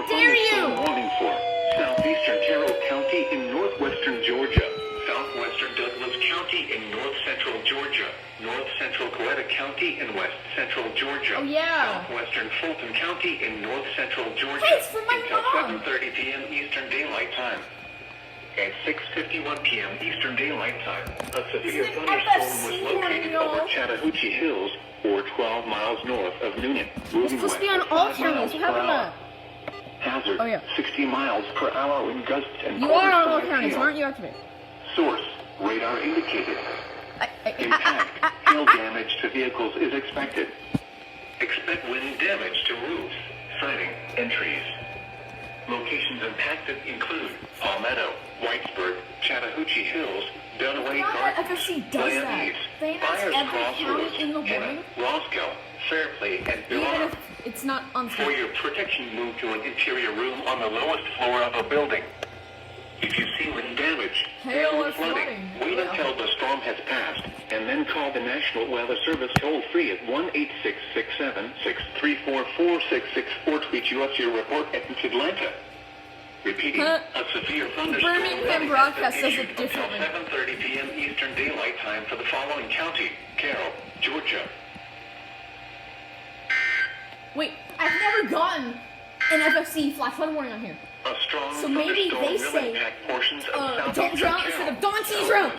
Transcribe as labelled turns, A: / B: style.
A: Thunderstorm warning for southeastern Carroll County in northwestern Georgia, southwestern Douglas County in north-central Georgia, north-central Coweta County in west-central Georgia, southwestern Fulton County in north-central Georgia until 7:30 p.m. Eastern Daylight Time. At 6:51 p.m. Eastern Daylight Time, a severe thunderstorm was located over Chattahoochee Hills, or 12 miles north of Noonan, moving west
B: to be on all counties. What happened to
A: hazard, 60 miles per hour in gusts and
B: you are on all counties, aren't you, activate?
A: Source, radar indicated. Impact, hail damage to vehicles is expected. Expect wind damage to roofs, siding, and trees. Locations impacted include Palmetto, Whitesburg, Chattahoochee Hills, Dunaway Gardens,
B: FFC does that. They announce every county in the warning.
A: Roscoe, Fairplay, and Billard.
B: Even if it's not on
A: For your protection, move to an interior room on the lowest floor of a building. If you see wind damage, hail or flooding, wait until the storm has passed, and then call the National Weather Service toll-free at 1-866-7-634-4664 to tweet you up your report at Atlanta. Repeating, a severe thunderstorm
B: Birmingham broadcast says it
A: until
B: differently.
A: 7:30 p.m. Eastern Daylight Time for the following county: Carroll, Georgia.
B: Wait, I've never gotten an FFC flash flood warning on here.
A: A strong
B: So maybe
A: thunderstorm
B: they
A: will
B: say,
A: impact portions of
B: don't
A: southeastern
B: drown instead
A: Carroll,
B: of don't drown.